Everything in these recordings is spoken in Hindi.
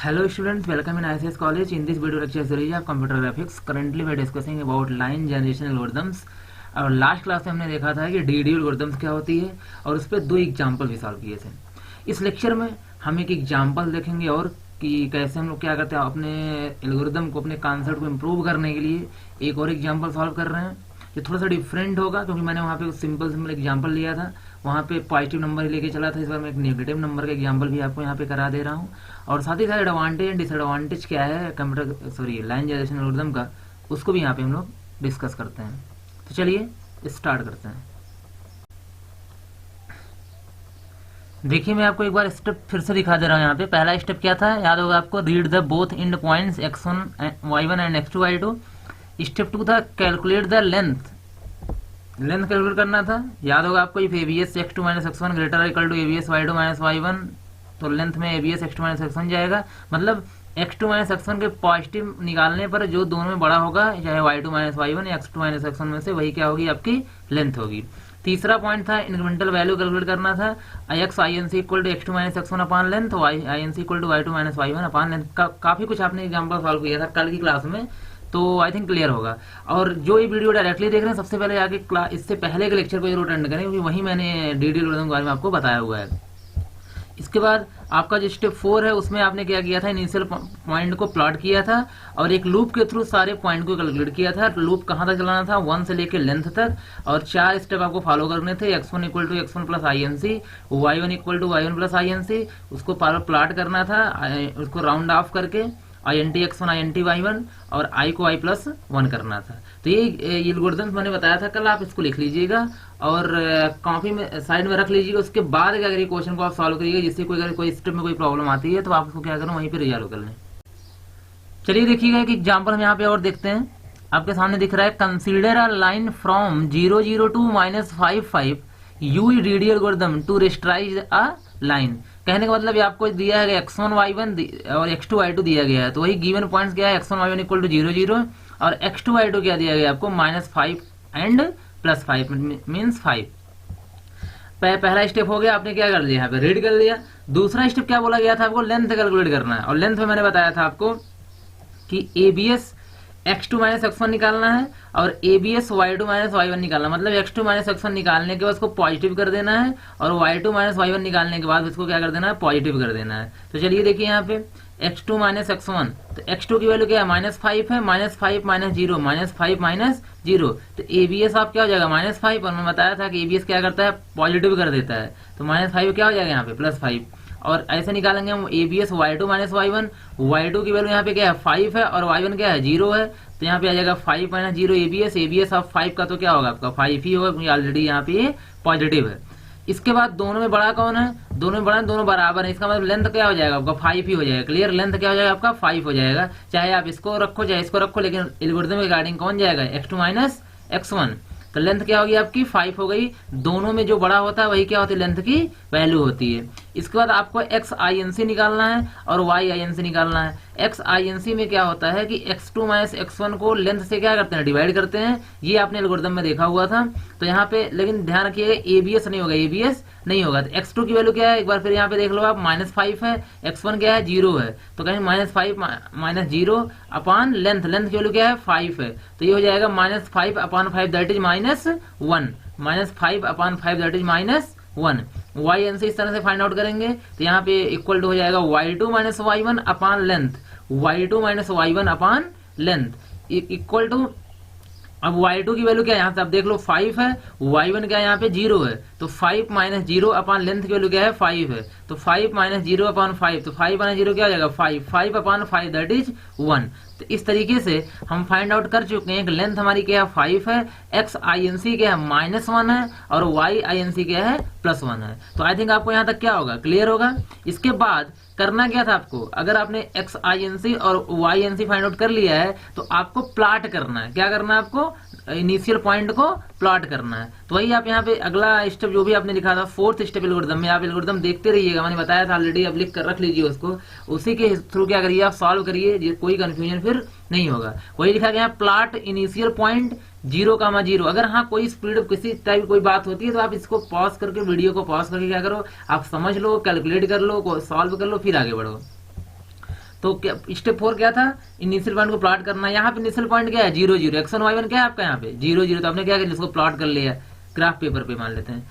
Hello students, welcome in ICS College. In this video lecture series of computer graphics, currently we are discussing about line generation algorithms. और लास्ट क्लास में हमने देखा था कि DDL algorithms क्या होती है और उस पर दो एग्जाम्पल भी सॉल्व किए थे। इस लेक्चर में हम एक एग्जाम्पल देखेंगे और कि कैसे हम लोग क्या करते हैं अपने एल्गोरिथम को, अपने कॉन्सेप्ट को इम्प्रूव करने के लिए एक और एग्जाम्पल सॉल्व कर रहे हैं जो थोड़ा सा डिफरेंट होगा, क्योंकि मैंने वहाँ पे सिंपल एग्जाम्पल लिया था, वहाँ पे पॉजिटिव नंबर ही लेके चला था। इस बार मैं एक नेगेटिव नंबर का एग्जाम्पल भी आपको यहाँ पे करा दे रहा हूँ और साथ ही साथ एडवांटेज एंड डिसएडवांटेज क्या है कंप्यूटर लाइन जनरेशन एल्गोरिथम का, उसको भी यहाँ पे हम लोग डिस्कस करते हैं। तो चलिए स्टार्ट करते हैं। देखिए मैं आपको एक बार स्टेप फिर से दिखा दे रहा हूँ। यहाँ पे पहला स्टेप क्या था, याद होगा आपको, read the both and points x1 y1 and x2 y2। Step 2 था कैलकुलेट द लेंथ कैलकुलेट करना था। याद होगा आपको, if abs x2 minus x1 greater और equal to abs y2 minus y1, तो लेंथ में abs x2 minus x1 जाएगा। मतलब x2 minus x1 के पॉजिटिव निकालने पर जो दोनों में बड़ा होगा, चाहे y2 minus y1 या x2 minus x1 में से, वही क्या होगी, आपकी लेंथ होगी। तीसरा पॉइंट था इंक्रीमेंटल वैल्यू कैलकुलेट करना था। x inc equal to x2 minus x1 upon length, y inc equal to y2 minus y1 upon length. काफी कुछ आपने एग्जाम्पल सॉल्व किया था कल की क्लास में, तो आई थिंक क्लियर होगा। और जो ये वीडियो डायरेक्टली देख रहे हैं, सबसे पहले आके इससे पहले के लेक्चर को जरूर अटेंड करें, क्योंकि वही मैंने डीडीएल एल्गोरिथम के बारे में आपको बताया हुआ है। इसके बाद आपका जो स्टेप 4 है, उसमें आपने क्या किया था, इनिशियल पॉइंट को प्लॉट किया था और एक लूप के थ्रू सारे पॉइंट को कैलकुलेट किया था। लूप कहाँ तक चलाना था, 1 से लेकर लेंथ तक, और 4 स्टेप आपको फॉलो करने थे। x1 equal to x1 plus INC, y1 equal to y1 plus INC, उसको प्लॉट करना था, उसको राउंड ऑफ करके INT x1 INT y1 और I को I प्लस 1 करना था। तो ये एल्गोरिथम्स मैंने बताया था कल, आप इसको लिख लीजिएगा और कॉपी में साइड में रख लीजिएगा। उसके बाद अगर ये क्वेश्चन को आप सॉल्व करिएगा, जिससे कोई स्टेप में कोई प्रॉब्लम आती है तो आप उसको क्या करें, वहीं पे रिजॉल्व कर लें। चलिए देखिएगा एक एग्जाम्पल हम यहाँ पे और देखते हैं। आपके सामने दिख रहा है, consider a line from 0 to -55 use DDL algorithm to rasterize a line. कहने का मतलब ये आपको दिया है x1 y1 और x2 y2 दिया गया है, तो वही गिवन पॉइंट्स क्या है, x1 y1 इक्वल टू 0 और x2 y2 क्या दिया गया है आपको, -5 एंड +5 मीन्स 5। पहला स्टेप हो गया, आपने क्या कर लिया, यहाँ पे रीड कर लिया। दूसरा स्टेप क्या बोला गया था आपको, लेंथ कैलकुलेट करना है। और लेंथ में मैंने बताया था आपको कि abs x2 minus x1 निकालना है और abs y2 minus y1 निकालना। मतलब x2 minus x1 निकालने के बाद उसको पॉजिटिव कर देना है और y2 minus y1 निकालने के बाद उसको क्या कर देना है, पॉजिटिव कर देना है। तो चलिए देखिए यहाँ पे x2 minus x1, तो x2 की वैल्यू क्या है, -5 है, -5 minus 0, -5 minus 0, तो abs आप क्या हो जाएगा, -5। और मैं बताया था कि abs क्या करता है, पॉजिटिव कर देता है, तो -5 क्या हो जाएगा यहाँ पे, +5। और ऐसे निकालेंगे हम abs y2 minus y1, y2 की वैल्यू यहाँ पे क्या है, 5 है और y1 क्या है, 0 है, तो यहाँ पे आ जाएगा 5 minus 0 abs ऑफ 5 का तो क्या होगा आपका, 5 ही होगा, क्योंकि ऑलरेडी यहाँ पे पॉजिटिव है। इसके बाद दोनों में बड़ा कौन है, दोनों में बड़ा, दोनों बराबर है, इसका मतलब लेंथ क्या हो जाएगा आपका, 5 ही हो जाएगा। क्लियर, लेंथ क्या हो जाएगा आपका, 5 हो जाएगा। चाहे आप इसको रखो चाहे इसको रखो, लेकिन एल्गोरिथम के रिगार्डिंग कौन जाएगा, x2 minus x1। तो लेंथ क्या होगी आपकी, 5 हो गई। दोनों में जो बड़ा होता है वही क्या होती है, लेंथ की वैल्यू होती है। इसके बाद आपको x INC निकालना है और y INC निकालना है। x INC में क्या होता है कि x2 minus x1 को लेंथ से क्या करते हैं, डिवाइड करते हैं। ये आपने एल्गोरिथम में देखा हुआ था। तो यहाँ पे लेकिन ध्यान रखिएगा, abs नहीं होगा, abs नहीं होगा। तो x2 की वैल्यू क्या है, एक बार फिर यहाँ पे देख लो आप, -5 है, x1 क्या है, 0 है, तो कहें -5 minus 0 अपॉन लेंथ की वैल्यू क्या है, 5 है, तो ये हो जाएगा -5 upon 5 that is -1, -5 upon 5 that is -1। YNC इस तरह से फाइंड आउट करेंगे, तो यहाँ पे इक्वल टू हो जाएगा y2 minus y1 upon length, y2 minus y1 upon length equal to, अब y2 की वैल्यू क्या है, यहाँ से आप देख लो 5 है, y1 क्या है यहाँ पे 0 है, तो 5 minus 0 अपॉन लेंथ की वैल्यू क्या है, 5 है, तो 5 minus 0 अपॉन 5, तो 5 minus 0 क्या हो जाएगा, 5 अपॉन 5 दैट इज 1। तो इस तरीके से हम फाइंड आउट कर चुके हैं कि लेंथ हमारी क्या है, 5 है, x INC क्या है, -1 है और y INC क्या है, +1 है। तो आई थिंक आपको यहाँ तक क्या होगा, क्लियर होगा। इसके बाद करना क्या था आपको, अगर आपने x INC और y INC फाइंड आउट कर लिया है तो आपको प्लॉट करना है। क्या करना है आपको, इनिशियल पॉइंट को प्लॉट करना है। तो वही आप यहाँ पे अगला स्टेप जो भी आपने लिखा था, 4th स्टेप एल्गोरिथम में, आप एल्गोरिथम देखते रहिएगा, मैंने बताया था ऑलरेडी, आप लिख कर रख लीजिए उसको, उसी के थ्रू क्या करिए आप सॉल्व करिए, कोई कंफ्यूजन फिर नहीं होगा। वही लिखा गया, प्लॉट इनिशियल पॉइंट 0, अगर हाँ कोई स्पीड किसी टाइप कोई बात होती है तो आप इसको पॉज करके, वीडियो को पॉज करके क्या करो, आप समझ लो, कैलकुलेट कर लो, सॉल्व कर लो, फिर आगे बढ़ो। तो क्या स्टेप 4 क्या था, इनिशियल पॉइंट को प्लॉट करना। यहाँ पे इनिशियल पॉइंट क्या है 0 0, x1 y1 क्या है आपका यहाँ पे 0 0, तो आपने क्या किया इसको प्लॉट कर लिया ग्राफ पेपर पे मान लेते हैं।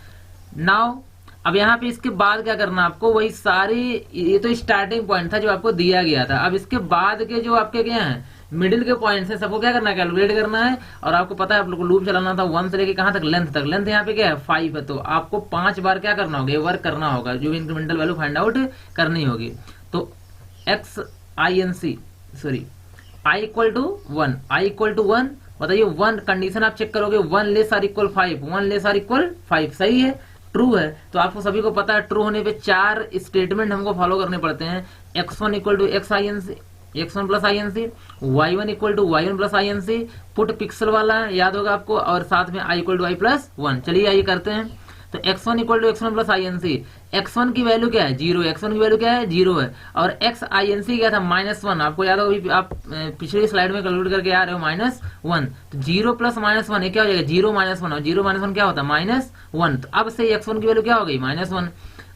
नाउ अब यहाँ पे इसके बाद क्या करना आपको, वही सारी, ये तो स्टार्टिंग पॉइंट था जो आपको दिया गया था। अब इसके बाद के जो आपके क्या है मिडिल के पॉइंट्स है सबको क्या करना है कैलकुलेट करना है। और आपको पता है आप लोग को लूप चलाना था 1 से लेके कहां तक, लेंथ तक। लेंथ यहाँ पे क्या है 5 है, तो आपको 5 बार क्या करना होगा, ये वर्क करना होगा, जो भी इंक्रीमेंटल वैल्यू फाइंड आउट करनी होगी। तो X I N C sorry I equal to 1, I equal to 1, बताइए 1 कंडीशन आप चेक करोगे 1 less or equal 5, 1 less or equal 5, सही है, ट्रू है। तो आपको सभी को पता है ट्रू होने पे 4 स्टेटमेंट हमको फॉलो करने पड़ते हैं। x1 equal to X I N C, x1 plus I N C, y1 equal to y1 plus I N C, put pixel वाला याद होगा आपको, और साथ में i equal to i plus 1। चलिए आइए करते हैं। तो x1 equal to x1 plus I N C, x1 की वैल्यू क्या है 0, x1 की वैल्यू क्या है 0 है, और x आई एन सी क्या था -1, आपको याद होगा आप पिछली स्लाइड में कैलकुलेट करके आ रहे हो -1, तो 0 प्लस -1 ये क्या हो जाएगा 0 -1, और 0 -1 क्या होता है -1। तो अब से x1 की वैल्यू क्या हो गई -1।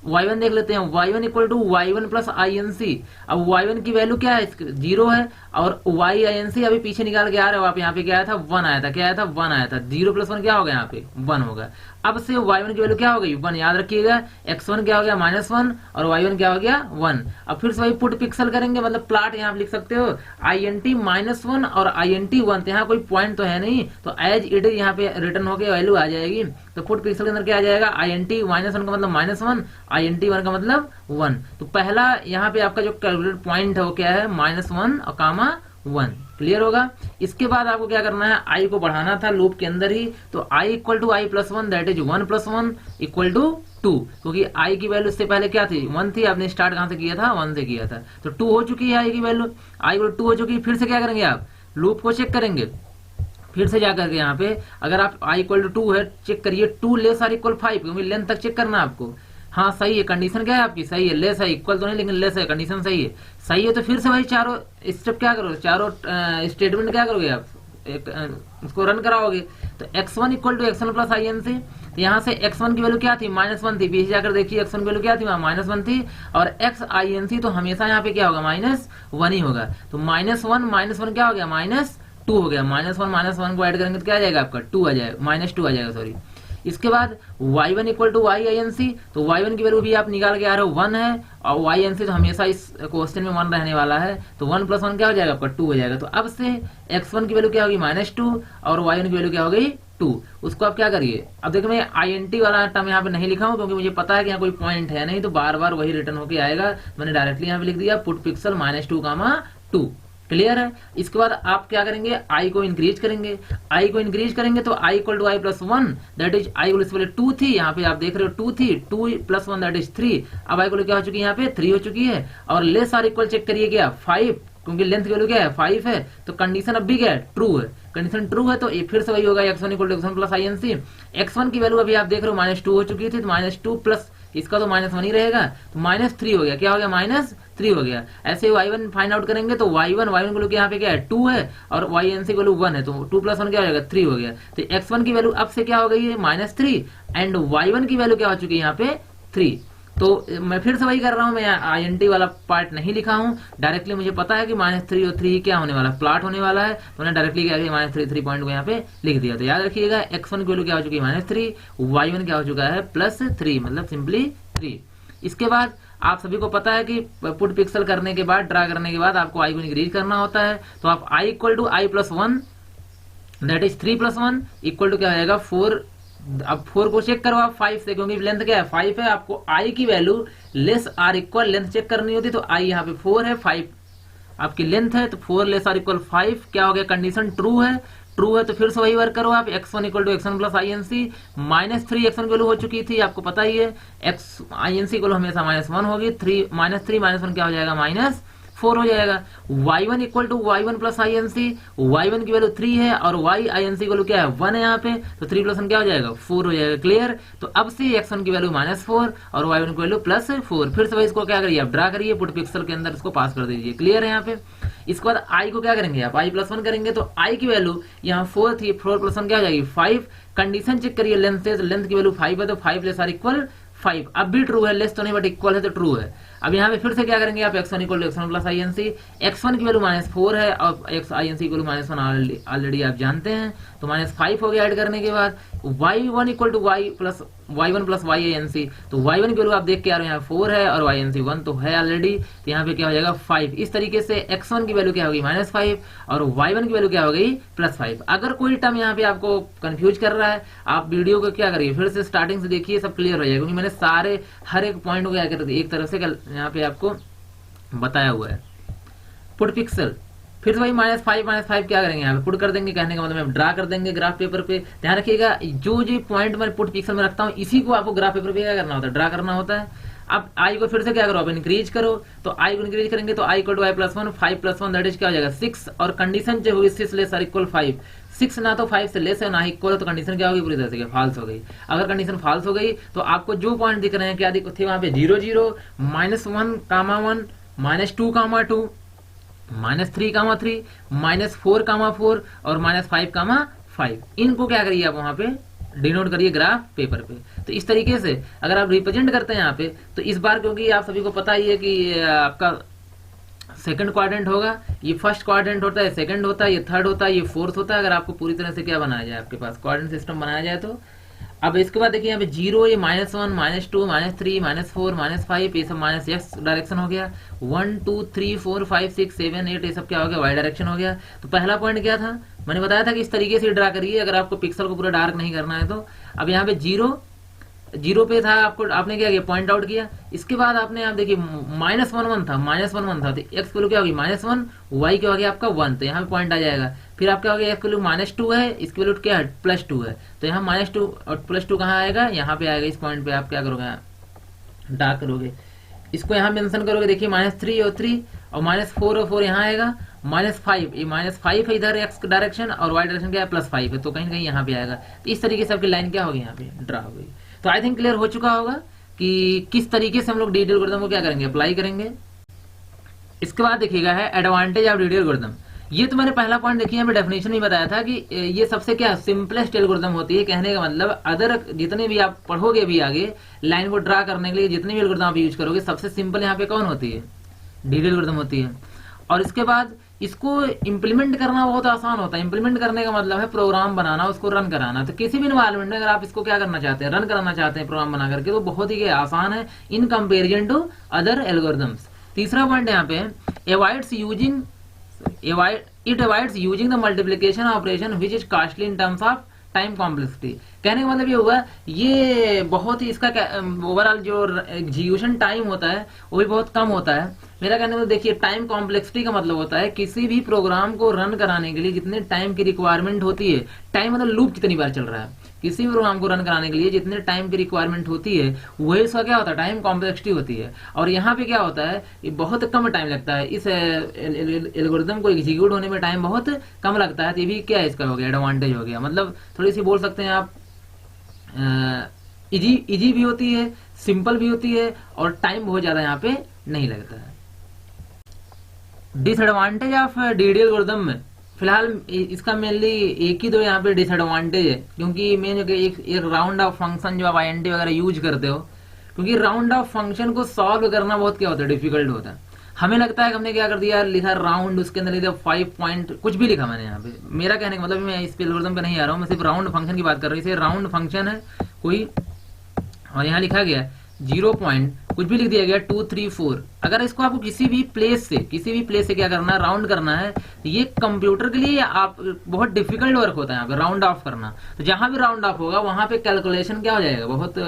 y1 देख लेते हैं, y1 equal to y1 plus I N C. अब y1 की वैल्यू क्या है 0 है, और y आई एन सी अभी पीछे निकाल के आ रहे हो आप, यहाँ पे क्या आया था 1 आया था, क्या आया था 1 आया था, 0 प्लस 1 क्या हो गया यहाँ पे 1 होगा। अब से y1 की वैल्यू क्या हो गई 1, याद रखिएगा, x1 क्या हो गया -1 और y1 क्या हो गया 1। अब फिर से वही पुट पिक्सल करेंगे, मतलब प्लॉट यहाँ पे लिख सकते हो int -1 और int 1, तो यहाँ कोई पॉइंट तो है नहीं, तो एज इट यहाँ पे रिटर्न होके वैल्यू आ जाएगी। तो पुट पिक्सल के अंदर क्या आ जाएगा int -1 का मतलब -1, int 1 का मतलब 1। तो पहला यहाँ पे आपका जो कैलकुलेट पॉइंट है वो क्या है -1 और कामा 1, क्लियर होगा। इसके बाद आपको क्या करना है i को बढ़ाना था लूप के अंदर ही, तो i equal to i plus 1 that is 1 plus 1 equal to 2, क्योंकि i की वैल्यू इससे पहले क्या थी 1 थी, आपने स्टार्ट कहां से किया था 1 से किया था, तो 2 हो चुकी है i की वैल्यू, i इक्वल 2 हो चुकी है। फिर से क्या करेंगे आप लूप को चेक करेंगे, फिर से जाकर के यहाँ पे अगर आप i इक्वल टू 2 है चेक करिए 2 लेस आर इक्वल 5, क्योंकि लेंथ तक चेक करना है आपको। हाँ सही है, कंडीशन क्या है आपकी सही है, लेस है, इक्वल तो नहीं लेकिन लेस है, कंडीशन सही है, सही है। तो फिर से भाई चारों स्टेप क्या करोगे, चारों स्टेटमेंट क्या करोगे आप, इसको रन कराओगे। तो x1 equal to x1 plus I N C, तो यहाँ से x1 की वैल्यू क्या थी -1 थी, पीछे जाकर देखिए x1 की वैल्यू क्या थी वहां -1 थी, और x आई एन सी तो हमेशा यहाँ पे क्या होगा -1 ही होगा। तो -1 क्या हो गया -2 हो गया, -1 को ऐड करेंगे तो क्या आ जाएगा आपका 2 आ जाएगा, -2 आ जाएगा सॉरी। इसके बाद y1 equal to y I N C, तो y1 की वैल्यू भी आप निकाल के आ रहे हो 1 है, और y एन सी तो हमेशा इस क्वेश्चन में 1 रहने वाला है, तो 1 प्लस 1 क्या हो जाएगा आपका 2 हो जाएगा। तो अब से x1 की वैल्यू क्या होगी -2 और y1 की वैल्यू क्या हो गई 2। उसको आप क्या करिए, अब देखो मैं int वाला टर्म यहाँ पे नहीं लिखा हूँ, क्योंकि मुझे पता है कि यहाँ कोई पॉइंट है नहीं, तो बार बार वही रिटर्न होके आएगा, मैंने डायरेक्टली यहाँ पे लिख दिया पुट पिक्सल -2, क्लियर है। इसके बाद आप क्या करेंगे i को इंक्रीज करेंगे, i को इंक्रीज करेंगे तो i equal to i plus 1 that is i equal to 2 थी, यहाँ पे आप देख रहे हो 2 थी, 2 प्लस 1 दैट इज 3, अब i इक्वल क्या हो चुकी है यहाँ पे 3 हो चुकी है। और लेस आर इक्वल चेक करिए क्या 5, क्योंकि लेंथ की वैल्यू क्या है 5 है, तो कंडीशन अब भी क्या है ट्रू है, कंडीशन ट्रू है, तो ये फिर से वही होगा x1 equal to x1 plus I N C. x1 की वैल्यू अभी आप देख रहे हो -2 हो चुकी थी, तो -2 प्लस इसका तो -1 ही रहेगा, तो -3 हो गया, क्या हो गया -3 हो गया। ऐसे y1 फाइंड आउट करेंगे तो y1 की वैल्यू यहाँ पे क्या है 2 है, और y1 की वैल्यू 1 है, तो 2 प्लस 1 क्या हो जाएगा 3 हो गया। तो x1 की वैल्यू अब से क्या हो गई है -3, एंड y1 की वैल्यू क्या हो चुकी है यहाँ पे 3। तो मैं फिर से वही कर रहा हूँ, मैं int वाला पार्ट नहीं लिखा हूँ, डायरेक्टली मुझे पता है कि -3 और 3 क्या होने वाला है, प्लॉट होने वाला है, तो मैंने डायरेक्टली क्या किया -3 पॉइंट को यहाँ पे लिख दिया। तो याद रखिएगा x1 की वैल्यू क्या हो चुकी है -3, y1 क्या हो चुका है +3, मतलब सिंपली 3। इसके बाद आप सभी को पता है कि पुट पिक्सल करने के बाद ड्रा करने के बाद आपको i को इंक्रीज करना होता है, तो आप i equal to i plus 1 that is 3 plus 1 equal to क्या हो जाएगा 4। अब 4 को चेक करो आप 5 से, क्योंकि लेंथ क्या है 5 है, आपको i की value less or equal length check करनी होती, तो i यहाँ पे 4 है, 5 आपकी लेंथ है, तो 4 लेस आर इक्वल 5 क्या हो गया, कंडीशन ट्रू है, ट्रू है। तो फिर से वही वर्क करो आप, x1 equal to x1 plus I N C, -3 x1 की वैल्यू हो चुकी थी, आपको पता ही है x आई एन सी को हमेशा -1 होगी, 3 -1 क्या हो जाएगा -4 हो जाएगा। y1 equal to y1 plus I N C, y1 की वैल्यू 3 है और y आई एन सी की वैल्यू क्या है 1 है यहाँ पे, तो 3 प्लस 1 क्या हो जाएगा 4 हो जाएगा, क्लियर। तो अब से x1 की वैल्यू -4 और y1 की वैल्यू +4, फिर से इसको क्या करिए आप ड्रा करिए, पुट पिक्सल के अंदर इसको पास कर दीजिए, क्लियर है यहाँ पे। इसके बाद i को क्या करेंगे आप i प्लस 1 करेंगे, तो i की वैल्यू यहाँ 4 थी, 4 प्लस 1 क्या हो जाएगी 5, कंडीशन चेक करिए लेंथ से, तो लेंथ की वैल्यू 5 है, तो 5 लेस आर इक्वल 5, अब भी ट्रू है, लेस तो नहीं बट इक्वल है तो ट्रू है। अब यहाँ पे फिर से क्या करेंगे आप, x1 equal to x1 plus I N C, x1 की वैल्यू -4 है और x I N C equal to -1 already आप जानते हैं, तो -5 हो गया ऐड करने के बाद। y1 equal to y1 plus Y N C, तो y1 की वैल्यू आप देख के आ रहे हैं यहाँ 4 है और y एन सी 1 तो है ऑलरेडी, तो यहाँ पे क्या हो जाएगा 5। इस तरीके से x1 की वैल्यू क्या होगी -5 और y1 की वैल्यू क्या हो गई +5। अगर कोई टर्म यहाँ पे आपको कंफ्यूज कर रहा है, आप वीडियो को क्या करिए फिर से स्टार्टिंग से देखिए, सब क्लियर हो जाएगा, क्योंकि मैंने सारे हर एक पॉइंट को एक तरफ से यहाँ पे आपको बताया हुआ है। पुट पिक्सल, फिर से वही -5 क्या करेंगे यहाँ पे पुट कर देंगे, कहने का मतलब हम ड्रा कर देंगे ग्राफ पेपर पे। ध्यान रखिएगा जो पॉइंट मैं पुट पिक्सल में रखता हूँ इसी को आपको ग्राफ पेपर पे क्या करना होता है, ड्रा करना होता है। अब आई को फिर से क्या करो, आप इंक्रीज करो, तो आई को इंक्रीज करेंगे तो i equal to y+1, 5 + 1 that is क्या हो जाएगा 6, और कंडीशन जो होगी 6 लेस और इक्वल 5, 6 ना तो 5 से लेस है ना ही इक्वल, तो कंडीशन क्या होगी पूरी तरह से फॉल्स हो गई। अगर कंडीशन फॉल्स हो गई तो आपको जो पॉइंट दिख रहे हैं क्या दिख थे वहां पे 0 0, -1, -1, -2, -2, -3, -4, -4 और -5, 5, इनको क्या करिए आप वहां पे डिनोट करिए ग्राफ पेपर पे। तो इस तरीके से अगर आप रिप्रेजेंट करते हैं यहाँ पे, तो इस बार क्योंकि आप सभी को पता ही है कि आपका सेकंड क्वाड्रेंट होगा, ये फर्स्ट क्वाड्रेंट होता है, सेकंड होता है, ये थर्ड होता है, ये फोर्थ होता है। अगर आपको पूरी तरह से क्या बनाया जाए, आपके पास क्वाड्रेंट सिस्टम बनाया जाए तो अब इसके बाद देखिए यहाँ पे 0, ये -1, -2, -3, -4, -5 ये सब -x डायरेक्शन हो गया, 1 2 3 4 5 6 7 8 ये सब क्या हो गया y डायरेक्शन हो गया। तो पहला पॉइंट क्या था, मैंने बताया था कि इस तरीके से ड्रा करिए अगर आपको पिक्सल को पूरा डार्क नहीं करना है तो। अब यहाँ पे 0 पे था, आपने क्या किया पॉइंट आउट किया, इसके बाद आपने आप देखिए -1 था, तो x की वैल्यू क्या होगी -1, y क्या हो गया आपका 1, तो यहाँ पे पॉइंट आ जाएगा। फिर आपका हो गया x की वैल्यू -2 है, इसकी वैल्यू क्या है +2 है, तो यहाँ -2 और +2 कहाँ आएगा, यहाँ पे आएगा। इस पॉइंट पे आप क्या करोगे, डार्क करोगे, इसको यहाँ मेंशन करोगे, देखिए -3 और 3 और -4 और 4 यहाँ आएगा, -5 ये -5 है इधर x डायरेक्शन और y डायरेक्शन क्या है +5 है, तो कहीं ना कहीं यहाँ पे आएगा। तो इस तरीके से आपकी लाइन क्या होगी यहाँ पे ड्रा हो गई। तो आई थिंक क्लियर हो चुका होगा कि किस तरीके से हम लोग डीडी एल्गोरिथम को क्या करेंगे, अप्लाई करेंगे। इसके बाद देखिएगा है एडवांटेज ऑफ डीडी एल्गोरिथम। ये तो मैंने पहला पॉइंट देखिए यहाँ पे डेफिनेशन में बताया था कि ये सबसे क्या सिंपलेस्ट एल्गोरिथम होती है। कहने का मतलब अदर जितने भी आप पढ़ोगे भी आगे लाइन को ड्रा करने के लिए जितने भी एल्गोरिथम आप यूज करोगे, सबसे सिंपल यहाँ पे कौन होती है, डीडी एल्गोरिथम होती है। और इसके बाद इसको इम्प्लीमेंट करना बहुत आसान होता है। इम्प्लीमेंट करने का मतलब है प्रोग्राम बनाना, उसको रन कराना। तो किसी भी इन्वायरमेंट में अगर आप इसको क्या करना चाहते हैं, रन कराना चाहते हैं प्रोग्राम बना करके, तो बहुत ही आसान है in comparison to other algorithms. तीसरा पॉइंट यहाँ पे it avoids using the multiplication operation which is costly in terms of time complexity. कहने का मतलब ये हुआ, ये बहुत ही इसका ओवरऑल जो एग्जीक्यूशन टाइम होता है वो भी बहुत कम होता है। मेरा कहने में देखिए टाइम कॉम्प्लेक्सिटी का मतलब होता है किसी भी प्रोग्राम को रन कराने के लिए जितने टाइम की रिक्वायरमेंट होती है, टाइम मतलब लूप कितनी बार चल रहा है, किसी भी प्रोग्राम को रन कराने के लिए जितने टाइम की रिक्वायरमेंट होती है वही इसका क्या होता है, टाइम कॉम्प्लेक्सिटी होती है। और यहाँ पे क्या होता है, ये बहुत कम टाइम लगता है, इस एल्गोरिथम को एग्जीक्यूट होने में टाइम बहुत कम लगता है। तो ये भी क्या है, इसका हो गया एडवांटेज हो गया। मतलब थोड़ी सी बोल सकते हैं आप इजी भी होती है, सिंपल भी होती है और टाइम बहुत ज्यादा यहाँ पे नहीं लगता है। डिसएडवांटेज ऑफ डीडी एल्गोरिथम में फिलहाल इसका मेनली एक ही दो यहाँ पे डिसएडवांटेज है, क्योंकि मेन एक राउंड ऑफ फंक्शन जो आप INT वगैरह यूज करते हो, क्योंकि राउंड ऑफ फंक्शन को सॉल्व करना बहुत क्या होता है, डिफिकल्ट होता है। हमें लगता है कि हमने क्या कर दिया, लिखा राउंड, उसके अंदर लिखा 5 पॉइंट कुछ भी लिखा मैंने यहाँ पे। मेरा कहने का मतलब मैं इस पे एल्गोरिथम पे नहीं आ रहा हूँ, मैं सिर्फ राउंड फंक्शन की बात कर रही हूँ। राउंड फंक्शन है कोई और यहाँ लिखा गया 0 पॉइंट कुछ भी लिख दिया गया 2 3 4। अगर इसको आपको किसी भी प्लेस से क्या करना है, राउंड करना है, ये कंप्यूटर के लिए आप बहुत डिफिकल्ट वर्क होता है यहाँ पे राउंड ऑफ करना। तो जहां भी राउंड ऑफ होगा वहां पे कैलकुलेशन क्या हो जाएगा, बहुत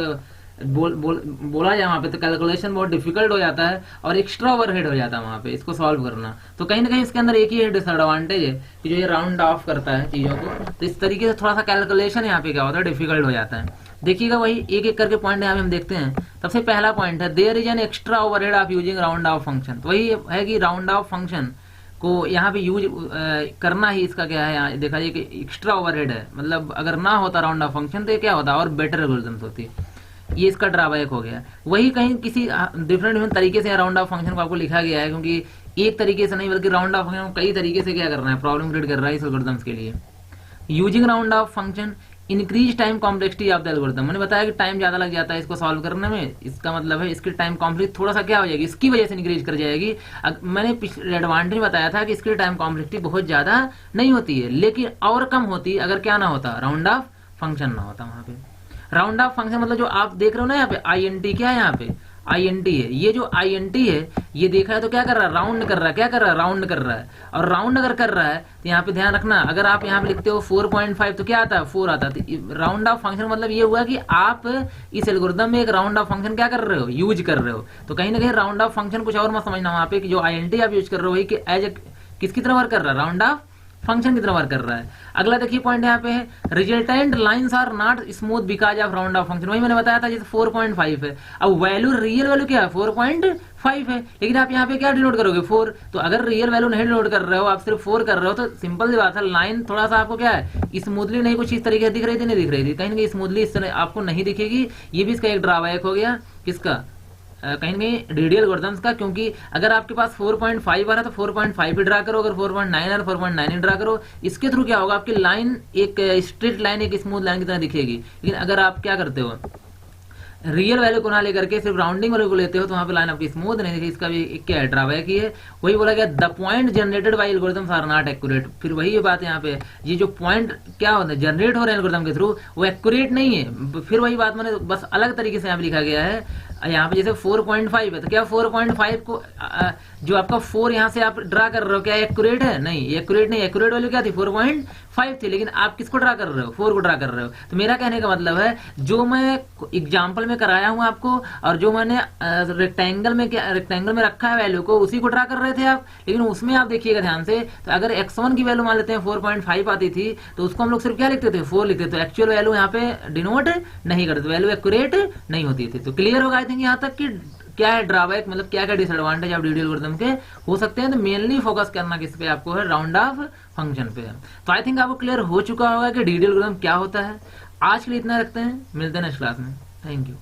बोला जाए वहां पे, तो कैलकुलेशन बहुत डिफिकल्ट हो जाता है और एक्स्ट्रा ओवरहेड हो जाता है वहां पे इसको सॉल्व करना। तो कहीं ना कहीं इसके अंदर एक ही डिसएडवांटेज है कि जो ये राउंड ऑफ करता है चीजों को, तो इस तरीके से थोड़ा सा कैलकुलेशन यहाँ पे क्या होता है, डिफिकल्ट हो जाता है। देखिएगा वही एक एक करके पॉइंट यहाँ पे हम देखते हैं। सबसे पहला पॉइंट है there is an extra overhead of using round off function. तो वही है कि राउंड ऑफ फंक्शन को यहाँ पे यूज करना ही इसका क्या है, यहाँ देखा जाए कि एक्स्ट्रा ओवरहेड है। मतलब अगर ना होता राउंड ऑफ फंक्शन तो ये क्या होता और बेटर एल्गोरिथम्स होती। ये इसका ड्रॉबैक हो गया। वही कहीं किसी डिफरेंट तरीके से राउंड ऑफ फंक्शन को आपको लिखा गया है, क्योंकि एक तरीके से नहीं बल्कि राउंड ऑफ फंक्शन कई तरीके से क्या करना है, प्रॉब्लम क्रिएट कर रहा है इस एल्गोरिथम्स के लिए। Using round off function increase time complexity of the algorithm, मैंने बताया कि टाइम ज्यादा लग जाता है इसको सॉल्व करने में, इसका मतलब है इसकी टाइम कॉम्प्लेक्सिटी थोड़ा सा क्या हो जाएगी, इसकी वजह से इंक्रीज कर जाएगी। मैंने पिछले एडवांटेज बताया था कि इसकी टाइम कॉम्प्लेक्सिटी बहुत ज्यादा नहीं होती है, लेकिन और कम होती है अगर क्या ना होता, राउंड ऑफ फंक्शन ना होता। वहां पे राउंड ऑफ फंक्शन मतलब जो आप देख रहे हो ना यहाँ पे INT, क्या है यहाँ पे INT है, ये जो INT है ये देख रहा है तो क्या कर रहा है, राउंड कर रहा है, क्या कर रहा है, राउंड कर रहा है। और राउंड अगर कर रहा है तो यहाँ पे ध्यान रखना, अगर आप यहाँ पे लिखते हो 4.5 तो क्या आता है, 4 आता है। तो राउंड ऑफ फंक्शन मतलब ये हुआ कि आप इस एल्गोरिथम में एक राउंड ऑफ फंक्शन क्या कर रहे हो, यूज कर रहे हो। तो कहीं ना कहीं राउंड ऑफ फंक्शन कुछ और मत समझना वहां पे कि जो INT आप यूज कर रहे हो वही कि एज ए किसकी तरह वर्क कर रहा है, राउंड ऑफ फंक्शन की तरह वर्क कर रहा है। अगला देखिए पॉइंट यहाँ पे है, resultant lines are not smooth because of round off function, वही मैंने बताया था जैसे 4.5 है, अब वैल्यू रियल वैल्यू क्या है 4.5 है, लेकिन आप यहाँ पे क्या डिनोट करोगे 4, तो अगर रियल वैल्यू नहीं डिनोट कर रहे हो, आप सिर्फ 4 कर रहे हो, तो सिंपल सी बात है लाइन थोड़ा सा आपको क्या है स्मूथली नहीं कुछ इस तरीके से दिख रही थी, नहीं दिख रही थी, कहीं ना कहीं स्मूथली इस तरह आपको नहीं दिखेगी। ये भी इसका एक ड्रॉबैक हो गया, किसका, कहीं ना कहीं DDL एल्गोरिथम्स का, क्योंकि अगर आपके पास 4.5 आ रहा है तो 4.5 ही ड्रा करो, अगर 4.9 आ रहा है 4.9 ही ड्रा करो। इसके थ्रू क्या होगा, आपकी लाइन एक स्ट्रेट लाइन, एक स्मूथ लाइन की तरह दिखेगी। लेकिन अगर आप क्या करते हो, रियल वैल्यू को ना लेकर के सिर्फ राउंडिंग वैल्यू को लेते हो तो वहां पे लाइन आपकी स्मूथ नहीं दिखेगी। इसका भी एक क्या है ड्रॉबैक ही है। वही बोला गया the point generated by algorithms are not accurate, फिर वही ये बात यहाँ पे, ये जो पॉइंट क्या होता है जनरेट हो रहे हैं एल्गोरिथम के थ्रू वो एक्यूरेट नहीं है। फिर वही बात मैंने बस अलग तरीके से यहाँ पे लिखा गया है, यहाँ पे जैसे 4.5 है तो क्या 4.5 को जो आपका 4 यहाँ से आप ड्रा कर रहे हो क्या एक्यूरेट है, नहीं एक्यूरेट नहीं, एक्यूरेट वैल्यू क्या थी 4.5 थी, लेकिन आप किसको ड्रा कर रहे हो 4 को ड्रा कर रहे हो। तो मेरा कहने का मतलब है जो मैं एग्जाम्पल में कराया हूँ आपको और जो मैंने रेक्टेंगल में रखा है वैल्यू को उसी को ड्रा कर रहे थे आप, लेकिन उसमें आप देखिएगा ध्यान से, तो अगर x1 की वैल्यू मान लेते हैं 4.5 आती थी तो उसको हम लोग सिर्फ क्या लिखते थे 4 लिखते थे, तो एक्चुअल वैल्यू यहाँ पे डिनोट नहीं करते, वैल्यू एक्यूरेट नहीं होती थी। तो क्लियर होगा आई थिंक यहाँ तक कि क्या है ड्रॉबैक, मतलब क्या क्या डिसएडवांटेज आप DDL एल्गोरिथम के हो सकते हैं। तो मेनली फोकस करना किस पे आपको है, राउंड ऑफ फंक्शन पे। तो आई थिंक आपको क्लियर हो चुका होगा कि DDL एल्गोरिथम क्या होता है। आज के लिए इतना रखते हैं, मिलते हैं नेक्स्ट क्लास में। Thank you.